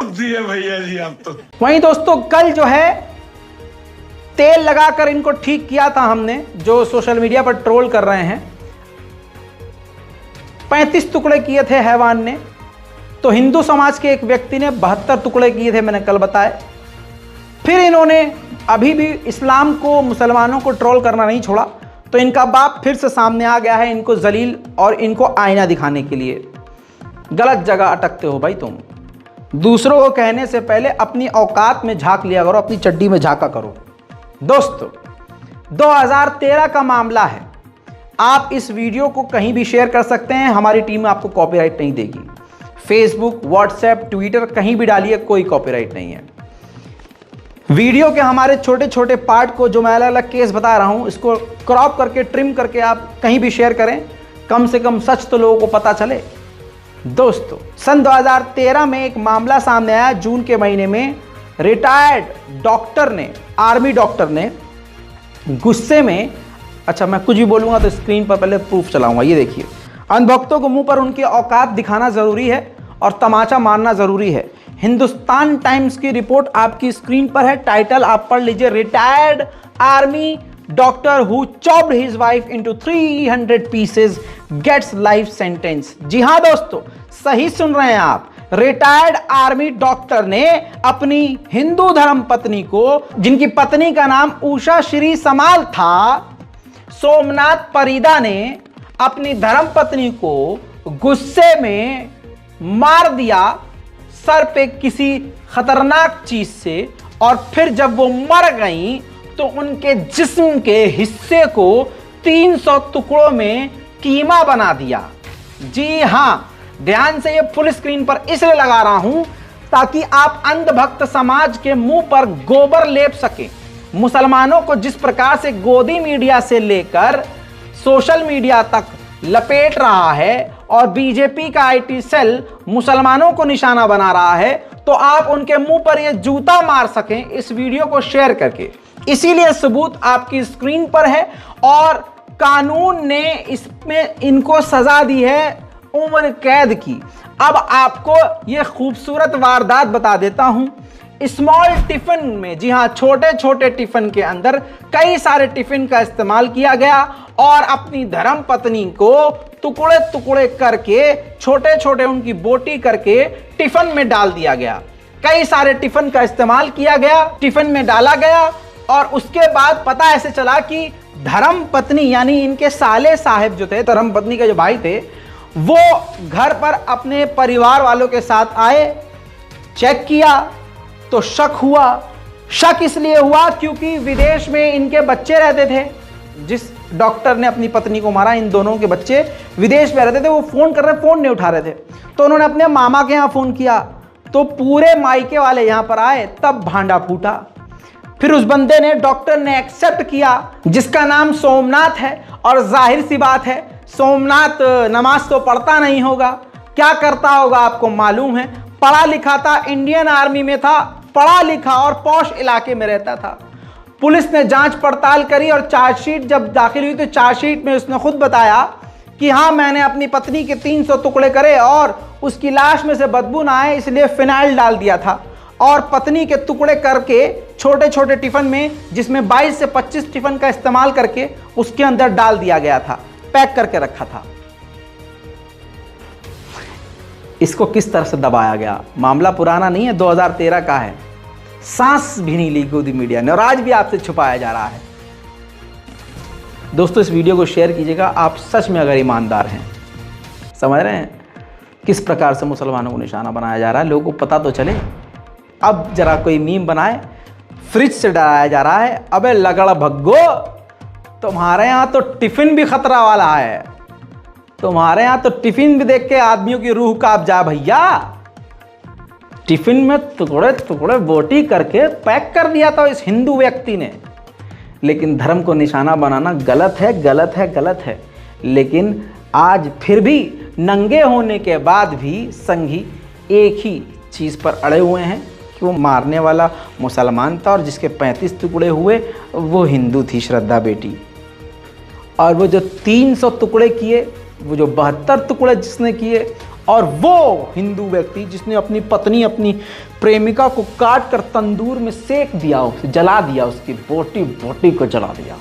I: भैया जी आप तो।
B: वहीं दोस्तों कल जो है तेल लगाकर इनको ठीक किया था हमने, जो सोशल मीडिया पर ट्रोल कर रहे हैं। 35 टुकड़े किए थे हैवान ने, तो हिंदू समाज के एक व्यक्ति ने 72 टुकड़े किए थे, मैंने कल बताया। फिर इन्होंने अभी भी इस्लाम को, मुसलमानों को ट्रोल करना नहीं छोड़ा, तो इनका बाप फिर से सामने आ गया है इनको जलील और इनको आईना दिखाने के लिए। गलत जगह अटकते हो भाई तुम। दूसरों को कहने से पहले अपनी औकात में झांक लिया करो, अपनी चड्डी में झांका करो। दोस्तों 2013 का मामला है। आप इस वीडियो को कहीं भी शेयर कर सकते हैं, हमारी टीम आपको कॉपीराइट नहीं देगी। फेसबुक, व्हाट्सएप, ट्विटर कहीं भी डालिए, कोई कॉपीराइट नहीं है। वीडियो के हमारे छोटे छोटे पार्ट को, जो मैं अलग अलग केस बता रहा हूं, इसको क्रॉप करके, ट्रिम करके आप कहीं भी शेयर करें, कम से कम सच तो लोगों को पता चले। दोस्तों सन 2013 में एक मामला सामने आया। जून के महीने में रिटायर्ड डॉक्टर ने, आर्मी डॉक्टर ने गुस्से में, अच्छा मैं कुछ भी बोलूंगा तो स्क्रीन पर पहले प्रूफ चलाऊंगा, ये देखिए। अंधभक्तों को मुंह पर उनकी औकात दिखाना जरूरी है और तमाचा मारना जरूरी है। हिंदुस्तान टाइम्स की रिपोर्ट आपकी स्क्रीन पर है, टाइटल आप पढ़ लीजिए। Retired army doctor who chopped his wife into 300 pieces gets life sentence. जी हां दोस्तों, सही सुन रहे हैं आप। रिटायर्ड आर्मी डॉक्टर ने अपनी हिंदू धर्म पत्नी को, जिनकी पत्नी का नाम उषा श्री समाल था, सोमनाथ परिदा ने अपनी धर्म पत्नी को गुस्से में मार दिया सर पे किसी खतरनाक चीज से। और फिर जब वो मर गई तो उनके जिस्म के हिस्से को 300 टुकड़ों में कीमा बना दिया। जी हां, ध्यान से ये फुल स्क्रीन पर इसलिए लगा रहा हूं ताकि आप अंधभक्त समाज के मुंह पर गोबर लेप सके। मुसलमानों को जिस प्रकार से गोदी मीडिया से लेकर सोशल मीडिया तक लपेट रहा है और बीजेपी का आईटी सेल मुसलमानों को निशाना बना रहा है, तो आप उनके मुंह पर यह जूता मार सकें इस वीडियो को शेयर करके। इसीलिए सबूत आपकी स्क्रीन पर है और कानून ने इसमें इनको सजा दी है उम्र कैद की। अब आपको यह खूबसूरत वारदात बता देता हूं। स्मॉल टिफिन में, जी हां, छोटे छोटे टिफिन के अंदर कई सारे टिफिन का इस्तेमाल किया गया और अपनी धर्म पत्नी को टुकड़े टुकड़े करके, छोटे छोटे उनकी बोटी करके टिफिन में डाल दिया गया। कई सारे टिफिन का इस्तेमाल किया गया, टिफिन में डाला गया और उसके बाद पता ऐसे चला कि धर्म पत्नी यानी इनके साले साहब जो थे, धर्म पत्नी के जो भाई थे, वो घर पर अपने परिवार वालों के साथ आए। चेक किया तो शक हुआ। शक इसलिए हुआ क्योंकि विदेश में इनके बच्चे रहते थे। जिस डॉक्टर ने अपनी पत्नी को मारा, इन दोनों के बच्चे विदेश में रहते थे। वो फोन कर रहे, फोन नहीं उठा रहे थे, तो उन्होंने अपने मामा के यहाँ फोन किया, तो पूरे मायके वाले यहां पर आए, तब भांडा फूटा। फिर उस बंदे ने, डॉक्टर ने एक्सेप्ट किया, जिसका नाम सोमनाथ है, और जाहिर सी बात है सोमनाथ नमाज तो पढ़ता नहीं होगा, क्या करता होगा आपको मालूम है। पढ़ा लिखा था, इंडियन आर्मी में था, पढ़ा लिखा और पौश इलाके में रहता था। पुलिस ने जांच पड़ताल करी और चार्जशीट जब दाखिल हुई तो चार्जशीट में उसने खुद बताया कि हाँ, मैंने अपनी पत्नी के 300 टुकड़े करे और उसकी लाश में से बदबू ना आए इसलिए फिनाइल डाल दिया था और पत्नी के टुकड़े करके छोटे छोटे टिफिन में, जिसमें 22 से 25 टिफिन का इस्तेमाल करके उसके अंदर डाल दिया गया था, पैक करके रखा था। इसको किस तरह से दबाया गया। मामला पुराना नहीं है, 2013 का है। सांस भी नहीं ली गोदी मीडिया ने और आज भी आपसे छुपाया जा रहा है। दोस्तों इस वीडियो को शेयर कीजिएगा, आप सच में अगर ईमानदार हैं। समझ रहे हैं किस प्रकार से मुसलमानों को निशाना बनाया जा रहा है, लोगों को पता तो चले। अब जरा कोई मीम बनाए, फ्रिज से डराया जा रहा है, अबे लगड़ भग्गो, तुम्हारे यहां तो टिफिन भी खतरा वाला है। तुम्हारे यहां तो टिफिन भी देख के आदमियों की रूह कांप जा भैया। टिफिन में टुकड़े टुकड़े बोटी करके पैक कर दिया था इस हिंदू व्यक्ति ने। लेकिन धर्म को निशाना बनाना गलत है, गलत है, गलत है। लेकिन आज फिर भी नंगे होने के बाद भी संघी एक ही चीज़ पर अड़े हुए हैं कि वो मारने वाला मुसलमान था और जिसके 35 टुकड़े हुए वो हिंदू थी, श्रद्धा बेटी। और वो जो 300 टुकड़े किए, वो जो 72 टुकड़े जिसने किए, और वो हिंदू व्यक्ति जिसने अपनी पत्नी, अपनी प्रेमिका को काट कर तंदूर में सेक दिया, उसे जला दिया, उसकी बोटी बोटी को जला दिया,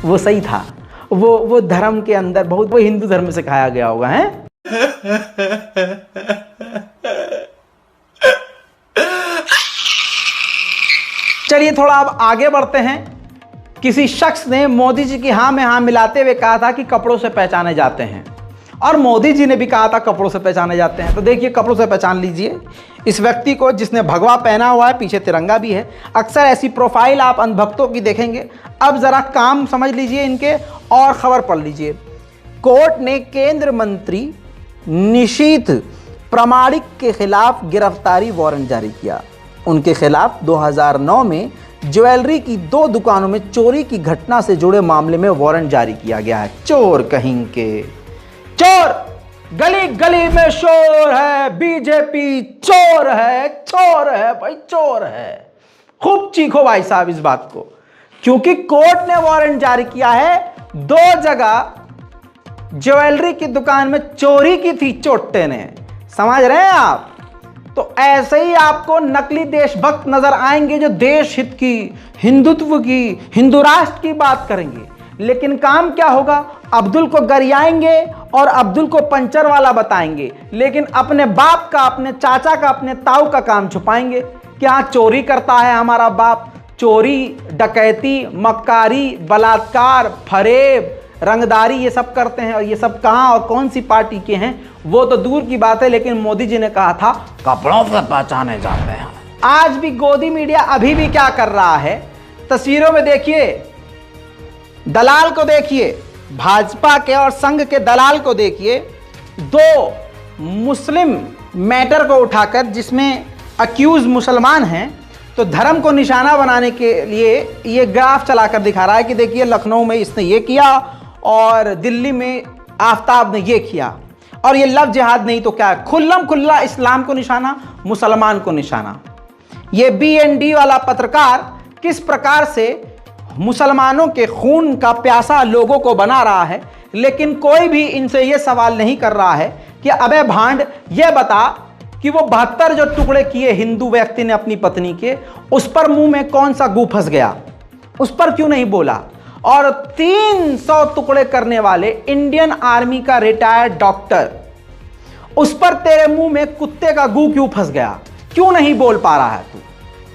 B: वो सही था। वो धर्म के अंदर बहुत, वो हिंदू धर्म में सिखाया गया होगा है। चलिए थोड़ा अब आगे बढ़ते हैं। किसी शख्स ने मोदी जी की हाँ में हाँ मिलाते हुए कहा था कि कपड़ों से पहचाने जाते हैं, और मोदी जी ने भी कहा था कपड़ों से पहचाने जाते हैं। तो देखिए, कपड़ों से पहचान लीजिए इस व्यक्ति को जिसने भगवा पहना हुआ है, पीछे तिरंगा भी है। अक्सर ऐसी प्रोफाइल आप अंधभक्तों की देखेंगे। अब जरा काम समझ लीजिए इनके और खबर पढ़ लीजिए। कोर्ट ने केंद्र मंत्री निशीथ प्रामाणिक के खिलाफ गिरफ्तारी वारंट जारी किया। उनके खिलाफ 2009 में ज्वेलरी की 2 दुकानों में चोरी की घटना से जुड़े मामले में वारंट जारी किया गया है। चोर कहीं के चोर, गली गली में शोर है, बीजेपी चोर है, चोर है भाई, चोर है। खूब चीखो भाई साहब इस बात को, क्योंकि कोर्ट ने वारंट जारी किया है। 2 जगह ज्वेलरी की दुकान में चोरी की थी चोट्टे ने, समझ रहे हैं आप। तो ऐसे ही आपको नकली देशभक्त नजर आएंगे जो देश हित की, हिंदुत्व की, हिंदू राष्ट्र की बात करेंगे। लेकिन काम क्या होगा, अब्दुल को गरियाएंगे और अब्दुल को पंचर वाला बताएंगे, लेकिन अपने बाप का, अपने चाचा का, अपने ताऊ का काम छुपाएंगे। क्या चोरी करता है हमारा बाप, चोरी, डकैती, मक्कारी, बलात्कार, फरेब, रंगदारी, ये सब करते हैं। और ये सब कहाँ और कौन सी पार्टी के हैं वो तो दूर की बात है, लेकिन मोदी जी ने कहा था कपड़ों से पहचाने जाते हैं। आज भी गोदी मीडिया अभी भी क्या कर रहा है, तस्वीरों में देखिए, दलाल को देखिए, भाजपा के और संघ के दलाल को देखिए। 2 मुस्लिम मैटर को उठाकर, जिसमें अक्यूज मुसलमान हैं, तो धर्म को निशाना बनाने के लिए ये ग्राफ चलाकर दिखा रहा है कि देखिए लखनऊ में इसने ये किया और दिल्ली में आफ्ताब ने ये किया। और ये लव जिहाद नहीं तो क्या है, खुल्लम खुल्ला इस्लाम को निशाना, मुसलमान को निशाना। ये BND वाला पत्रकार किस प्रकार से मुसलमानों के खून का प्यासा लोगों को बना रहा है, लेकिन कोई भी इनसे ये सवाल नहीं कर रहा है कि अबे भांड, ये बता कि वो 72 जो टुकड़े किए हिंदू व्यक्ति ने अपनी पत्नी के, उस पर मुंह में कौन सा गू फंस गया, उस पर क्यों नहीं बोला। और 300 टुकड़े करने वाले इंडियन आर्मी का रिटायर्ड डॉक्टर, उस पर तेरे मुंह में कुत्ते का गू क्यों फंस गया, क्यों नहीं बोल पा रहा है तू।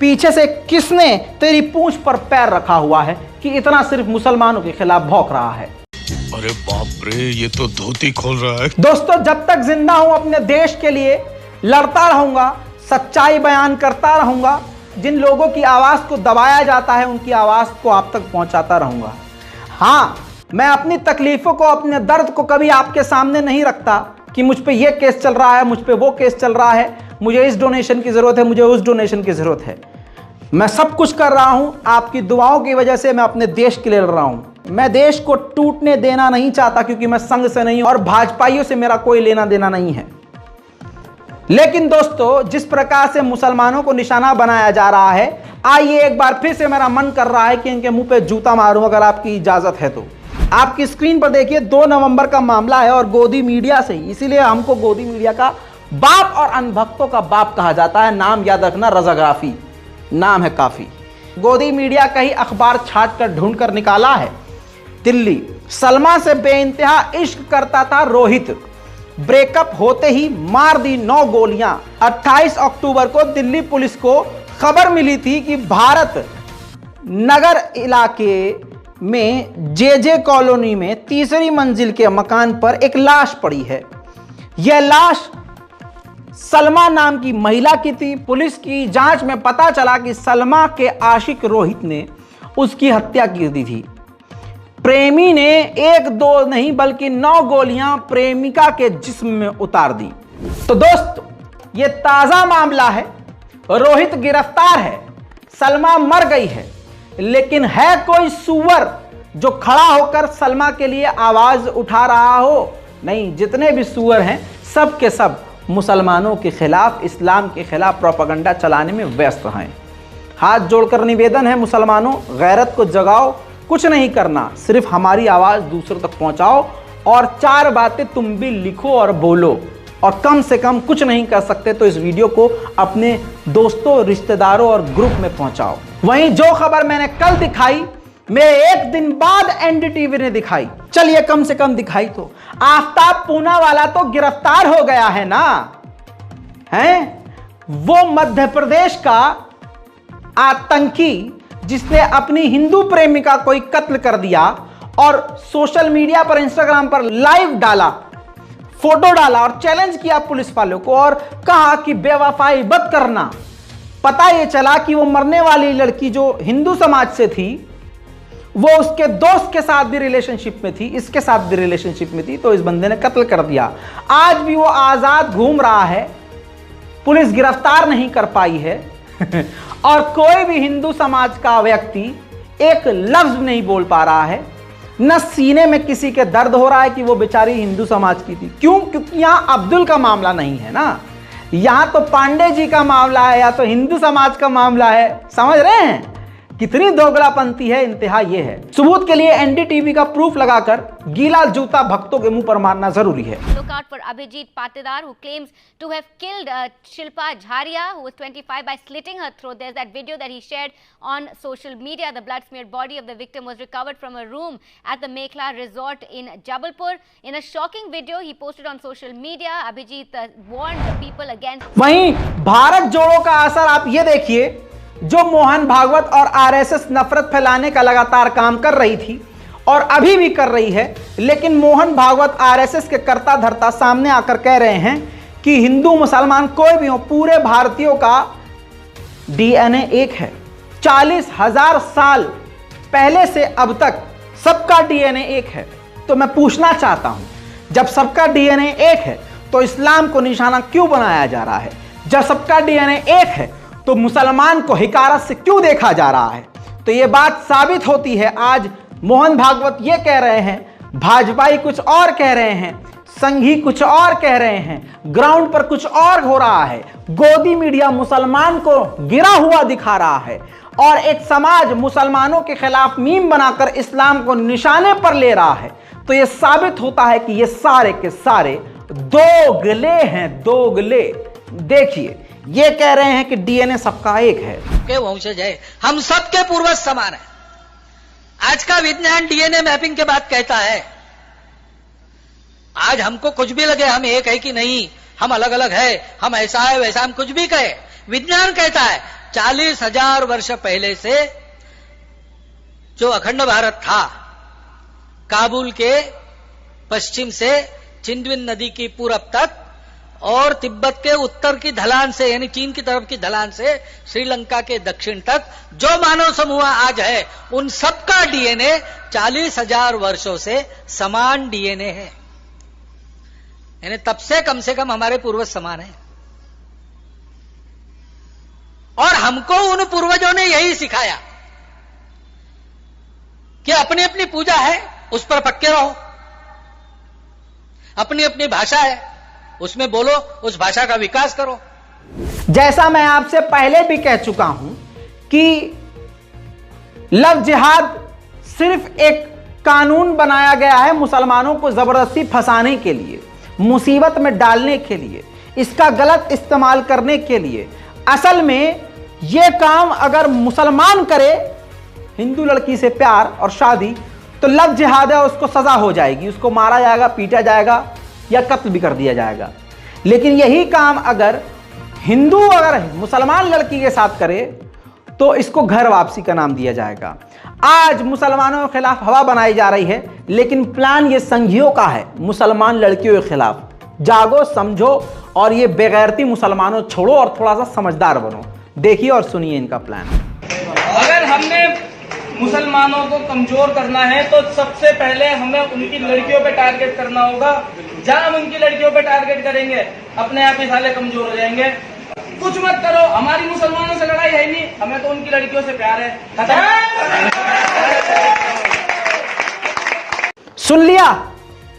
B: पीछे से किसने तेरी पूंछ पर पैर रखा हुआ है कि इतना सिर्फ मुसलमानों के खिलाफ भौंक रहा है।
H: अरे बाप रे, ये तो धोती खोल रहा है।
B: दोस्तों, जब तक जिंदा हूं अपने देश के लिए लड़ता रहूंगा, सच्चाई बयान करता रहूंगा। जिन लोगों की आवाज को दबाया जाता है उनकी आवाज को आप तक पहुंचाता रहूंगा। हाँ, मैं अपनी तकलीफों को, अपने दर्द को कभी आपके सामने नहीं रखता कि मुझ पे ये केस चल रहा है, मुझ पे वो केस चल रहा है, मुझे इस डोनेशन की जरूरत है, मुझे उस डोनेशन की जरूरत है। मैं सब कुछ कर रहा हूं आपकी दुआओं की वजह से। मैं अपने देश के लिए लड़ रहा हूं। मैं देश को टूटने देना नहीं चाहता, क्योंकि मैं संघ से नहीं हूं और भाजपाइयों से मेरा कोई लेना देना नहीं है। लेकिन दोस्तों, जिस प्रकार से मुसलमानों को निशाना बनाया जा रहा है, आइए एक बार फिर से मेरा मन कर रहा है कि इनके मुंह पे जूता मारूं, अगर आपकी इजाजत है तो। आपकी स्क्रीन पर देखिए, 2 नवंबर का मामला है और गोदी मीडिया से, इसीलिए हमको गोदी मीडिया का बाप और अनभक्तों का बाप कहा जाता है। नाम याद रखना, रजाग्राफी नाम है काफी। गोदी मीडिया का ही अखबार छाट कर ढूंढ कर निकाला है। दिल्ली, सलमा से बेइंतहा इश्क करता था रोहित, ब्रेकअप होते ही मार दी 9 गोलियां। 28 अक्टूबर को दिल्ली पुलिस को खबर मिली थी कि भारत नगर इलाके में JJ कॉलोनी में 3री मंजिल के मकान पर एक लाश पड़ी है। यह लाश सलमा नाम की महिला की थी। पुलिस की जांच में पता चला कि सलमा के आशिक रोहित ने उसकी हत्या की दी थी। प्रेमी ने 1-2 नहीं बल्कि 9 गोलियां प्रेमिका के जिस्म में उतार दी। तो दोस्त, ये ताजा मामला है। रोहित गिरफ्तार है, सलमा मर गई है, लेकिन है कोई सुअर जो खड़ा होकर सलमा के लिए आवाज उठा रहा हो? नहीं, जितने भी सुअर हैं सब के सब मुसलमानों के खिलाफ, इस्लाम के खिलाफ प्रोपेगेंडा चलाने में व्यस्त हैं। हाथ जोड़कर निवेदन है मुसलमानों, गैरत को जगाओ, कुछ नहीं करना, सिर्फ हमारी आवाज दूसरों तक पहुंचाओ और 4 बातें तुम भी लिखो और बोलो, और कम से कम कुछ नहीं कर सकते तो इस वीडियो को अपने दोस्तों, रिश्तेदारों और ग्रुप में पहुंचाओ। वहीं जो खबर मैंने कल दिखाई, मेरे 1 दिन बाद एनडीटीवी ने दिखाई, चलिए कम से कम दिखाई तो। आफ्ताब पूना वाला तो गिरफ्तार हो गया है ना, हैं? वो मध्य प्रदेश का आतंकी जिसने अपनी हिंदू प्रेमिका को कत्ल कर दिया और सोशल मीडिया पर, इंस्टाग्राम पर लाइव डाला, फोटो डाला और चैलेंज किया पुलिस वालों को और कहा कि बेवफाई मत करना। पता ये चला कि वो मरने वाली लड़की जो हिंदू समाज से थी, वो उसके दोस्त के साथ भी रिलेशनशिप में थी, इसके साथ भी रिलेशनशिप में थी, तो इस बंदे ने कत्ल कर दिया। आज भी वो आजाद घूम रहा है, पुलिस गिरफ्तार नहीं कर पाई है और कोई भी हिंदू समाज का व्यक्ति एक लफ्ज नहीं बोल पा रहा है, न सीने में किसी के दर्द हो रहा है कि वो बेचारी हिंदू समाज की थी। क्यों? क्योंकि यहां अब्दुल का मामला नहीं है ना, यहां तो पांडे जी का मामला है या तो हिंदू समाज का मामला है। समझ रहे हैं कितनी दोगलापंथी है? इंतहा ये है। सबूत के लिए एनडीटीवी का प्रूफ लगाकर गीला जूता भक्तों के मुंह पर मारना जरूरी है।
E: Look out for Abhijit Patidar, who claims to have killed Shilpa Jharia, who was 25, by slitting her throat. There's that video that he shared on social media. The blood-smeared body of the victim was recovered from a room at the Mekhla Resort in Jabalpur. In a shocking video he posted on social media, Abhijit warned people against.
B: वहीं भारत जोड़ो का असर आप ये देखिए, जो मोहन भागवत और आरएसएस नफरत फैलाने का लगातार काम कर रही थी और अभी भी कर रही है, लेकिन मोहन भागवत आरएसएस के कर्ता धर्ता सामने आकर कह रहे हैं कि हिंदू मुसलमान कोई भी हो, पूरे भारतीयों का डीएनए एक है। 40,000 साल पहले से अब तक सबका डीएनए एक है। तो मैं पूछना चाहता हूं, जब सबका डीएनए एक है तो इस्लाम को निशाना क्यों बनाया जा रहा है? जब सबका डीएनए एक है तो मुसलमान को हिकारत से क्यों देखा जा रहा है? तो यह बात साबित होती है। आज मोहन भागवत ये कह रहे हैं, भाजपाई कुछ और कह रहे हैं, संघी कुछ और कह रहे हैं, ग्राउंड पर कुछ और हो रहा है। गोदी मीडिया मुसलमान को गिरा हुआ दिखा रहा है और एक समाज मुसलमानों के खिलाफ मीम बनाकर इस्लाम को निशाने पर ले रहा है। तो यह साबित होता है कि ये सारे के सारे दोगले हैं, दोगले। देखिए, ये कह रहे हैं कि डीएनए सबका एक है,
J: के वंशज है, हम सबके पूर्वज समान है। आज का विज्ञान डीएनए मैपिंग के बाद कहता है, आज हमको कुछ भी लगे हम एक है कि नहीं, हम अलग अलग है, हम ऐसा है वैसा, हम कुछ भी कहे, विज्ञान कहता है 40,000 वर्ष पहले से जो अखंड भारत था, काबुल के पश्चिम से चिंदविन नदी की पूरब तक और तिब्बत के उत्तर की ढलान से, यानी चीन की तरफ की ढलान से श्रीलंका के दक्षिण तक जो मानव समूह आज है, उन सबका डीएनए 40,000 वर्षों से समान डीएनए है। यानी तब से कम हमारे पूर्वज समान है। और हमको उन पूर्वजों ने यही सिखाया कि अपनी अपनी पूजा है, उस पर पक्के रहो, अपनी अपनी भाषा है, उसमें बोलो, उस भाषा का विकास करो।
B: जैसा मैं आपसे पहले भी कह चुका हूं कि लव जिहाद सिर्फ एक कानून बनाया गया है मुसलमानों को जबरदस्ती फंसाने के लिए, मुसीबत में डालने के लिए, इसका गलत इस्तेमाल करने के लिए। असल में यह काम अगर मुसलमान करे हिंदू लड़की से प्यार और शादी, तो लव जिहाद है, उसको सजा हो जाएगी, उसको मारा जाएगा, पीटा जाएगा या कत्ल भी कर दिया जाएगा। लेकिन यही काम अगर हिंदू अगर मुसलमान लड़की के साथ करे तो इसको घर वापसी का नाम दिया जाएगा। आज मुसलमानों के खिलाफ हवा बनाई जा रही है, लेकिन प्लान ये संघियों का है मुसलमान लड़कियों के खिलाफ। जागो, समझो और ये बेगैरती मुसलमानों छोड़ो और थोड़ा सा समझदार बनो। देखिए और सुनिए इनका प्लान।
J: अगर हमने
K: मुसलमानों को कमजोर करना है तो सबसे पहले हमें उनकी लड़कियों पे टारगेट करना होगा। जहां हम उनकी लड़कियों पे टारगेट करेंगे अपने आप ही साले कमजोर हो जाएंगे। कुछ मत करो, हमारी मुसलमानों से लड़ाई है नहीं, हमें तो उनकी लड़कियों से प्यार है।
B: सुन लिया?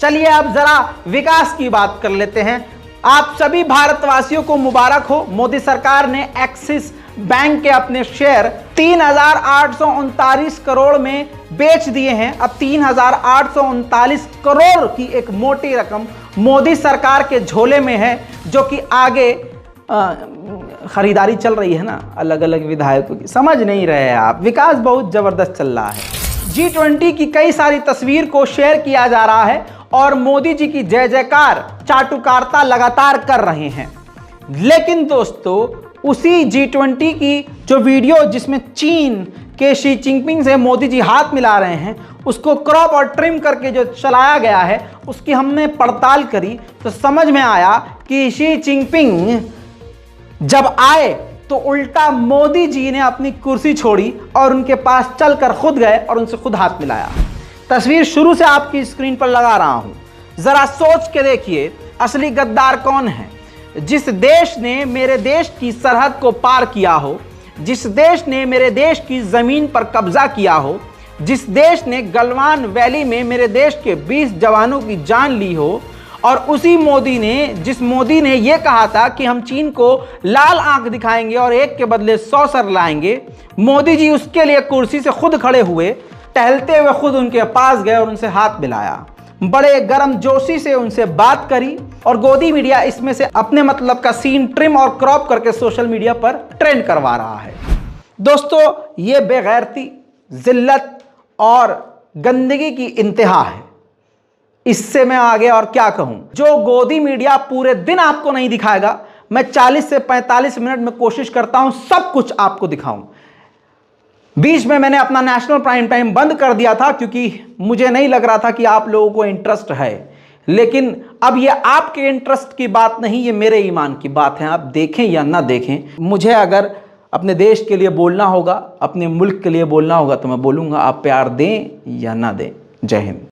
B: चलिए अब जरा विकास की बात कर लेते हैं। आप सभी भारतवासियों को मुबारक हो, मोदी सरकार ने एक्सिस बैंक के अपने शेयर 3,839 करोड़ में बेच दिए हैं। अब 3,839 करोड़ की एक मोटी रकम मोदी सरकार के झोले में है, जो कि आगे खरीदारी चल रही है ना अलग अलग विधायकों की, समझ नहीं रहे आप। विकास बहुत जबरदस्त चल रहा है। G20 की कई सारी तस्वीर को शेयर किया जा रहा है और मोदी जी की जय जयकार चाटुकारिता लगातार कर रहे हैं। लेकिन दोस्तों, उसी G20 की जो वीडियो जिसमें चीन के शी जिनपिंग से मोदी जी हाथ मिला रहे हैं, उसको क्रॉप और ट्रिम करके जो चलाया गया है, उसकी हमने पड़ताल करी तो समझ में आया कि शी जिनपिंग जब आए तो उल्टा मोदी जी ने अपनी कुर्सी छोड़ी और उनके पास चलकर खुद गए और उनसे खुद हाथ मिलाया। तस्वीर शुरू से आपकी स्क्रीन पर लगा रहा हूं, जरा सोच के देखिए असली गद्दार कौन है। जिस देश ने मेरे देश की सरहद को पार किया हो, जिस देश ने मेरे देश की जमीन पर कब्जा किया हो, जिस देश ने गलवान वैली में मेरे देश के 20 जवानों की जान ली हो, और उसी मोदी ने, जिस मोदी ने यह कहा था कि हम चीन को लाल आंख दिखाएंगे और एक के बदले 100 सर लाएंगे, मोदी जी उसके लिए कुर्सी से खुद खड़े हुए, टहलते हुए खुद उनके पास गए और उनसे हाथ मिलाया, बड़े गर्म जोशी से उनसे बात करी। और गोदी मीडिया इसमें से अपने मतलब का सीन ट्रिम और क्रॉप करके सोशल मीडिया पर ट्रेंड करवा रहा है। दोस्तों, ये बेगैरती, जिल्लत और गंदगी की इंतहा है। इससे मैं आगे और क्या कहूं। जो गोदी मीडिया पूरे दिन आपको नहीं दिखाएगा, मैं 40 से 45 मिनट में कोशिश करता हूं सब कुछ आपको दिखाऊं। बीच में मैंने अपना नेशनल प्राइम टाइम बंद कर दिया था क्योंकि मुझे नहीं लग रहा था कि आप लोगों को इंटरेस्ट है। लेकिन अब ये आपके इंटरेस्ट की बात नहीं, ये मेरे ईमान की बात है। आप देखें या ना देखें, मुझे अगर अपने देश के लिए बोलना होगा, अपने मुल्क के लिए बोलना होगा तो मैं बोलूँगा। आप प्यार दें या ना दें। जय हिंद।